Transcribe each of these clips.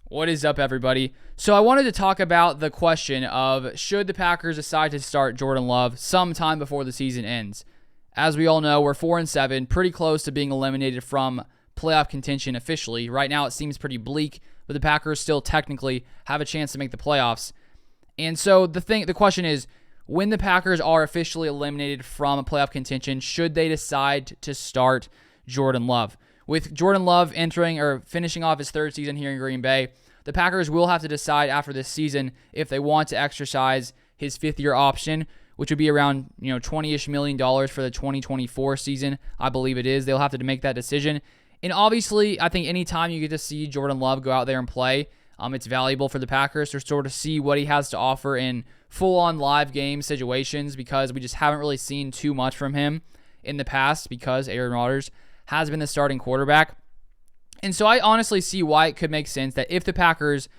What is up, everybody? So I wanted to talk about the question of should the Packers decide to start Jordan Love sometime before the season ends. As we all know, we're 4-7, pretty close to being eliminated from playoff contention officially. Right now it seems pretty bleak, but the Packers still technically have a chance to make the playoffs. And so the question is, when the Packers are officially eliminated from a playoff contention, should they decide to start Jordan Love? With Jordan Love entering or finishing off his third season here in Green Bay, the Packers will have to decide after this season if they want to exercise his fifth-year option, which would be around $20-ish million for the 2024 season. I believe it is. They'll have to make that decision. And obviously, I think anytime you get to see Jordan Love go out there and play, it's valuable for the Packers to sort of see what he has to offer in full-on live game situations, because we just haven't really seen too much from him in the past because Aaron Rodgers has been the starting quarterback. And so I honestly see why it could make sense that if the Packers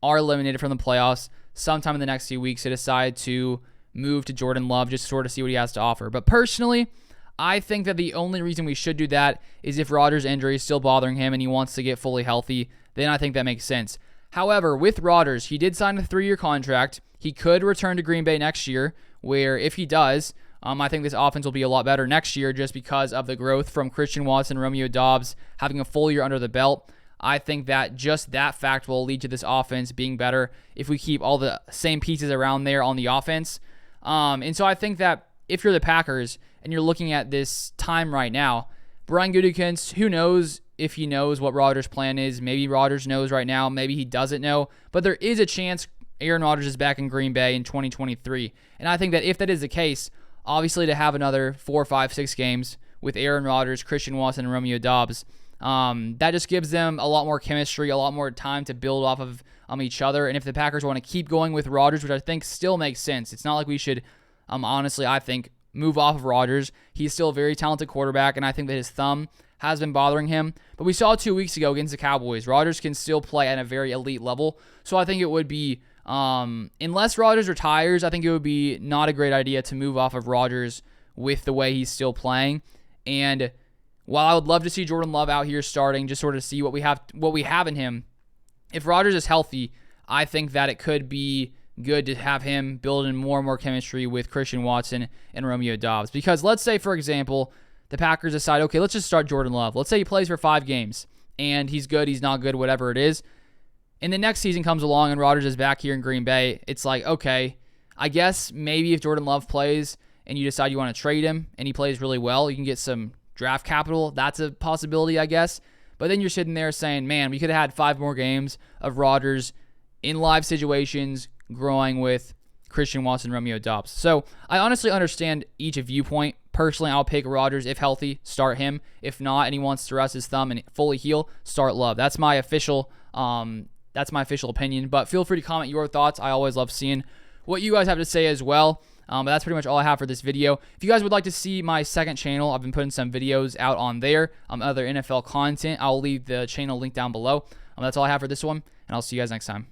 are eliminated from the playoffs sometime in the next few weeks, to decide to move to Jordan Love just to sort of see what he has to offer. But personally, I think that the only reason we should do that is if Rodgers' injury is still bothering him and he wants to get fully healthy, then I think that makes sense. However, with Rodgers, he did sign a 3-year contract. He could return to Green Bay next year, where if he does, I think this offense will be a lot better next year just because of the growth from Christian Watson, Romeo Doubs having a full year under the belt. I think that just that fact will lead to this offense being better if we keep all the same pieces around there on the offense. And so I think that if you're the Packers and you're looking at this time right now, Brian Gutekunst, who knows if he knows what Rodgers' plan is. Maybe Rodgers knows right now. Maybe he doesn't know. But there is a chance Aaron Rodgers is back in Green Bay in 2023. And I think that if that is the case, obviously to have another 4, 5, 6 games with Aaron Rodgers, Christian Watson, and Romeo Doubs, that just gives them a lot more chemistry, a lot more time to build off of each other. And if the Packers want to keep going with Rodgers, which I think still makes sense, it's not like we should, honestly, I think, move off of Rodgers. He's still a very talented quarterback, and I think that his thumb has been bothering him. But we saw 2 weeks ago against the Cowboys, Rodgers can still play at a very elite level. So I think it would be, unless Rodgers retires, I think it would be not a great idea to move off of Rodgers with the way he's still playing. And while I would love to see Jordan Love out here starting, just sort of see what we have in him, if Rodgers is healthy, I think that it could be good to have him build in more and more chemistry with Christian Watson and Romeo Doubs. Because let's say, for example, the Packers decide, okay, let's just start Jordan Love. Let's say he plays for 5 games, and he's good, he's not good, whatever it is. And the next season comes along, and Rodgers is back here in Green Bay. It's like, okay, I guess maybe if Jordan Love plays and you decide you want to trade him and he plays really well, you can get some draft capital. That's a possibility, I guess. But then you're sitting there saying, man, we could have had 5 more games of Rodgers in live situations, growing with Christian Watson, Romeo Doubs. So I honestly understand each viewpoint. Personally, I'll pick Rodgers if healthy, start him. If not, and he wants to rest his thumb and fully heal, start Love. That's my official opinion. But feel free to comment your thoughts. I always love seeing what you guys have to say as well. But that's pretty much all I have for this video. If you guys would like to see my second channel, I've been putting some videos out on there, other NFL content. I'll leave the channel link down below. That's all I have for this one, and I'll see you guys next time.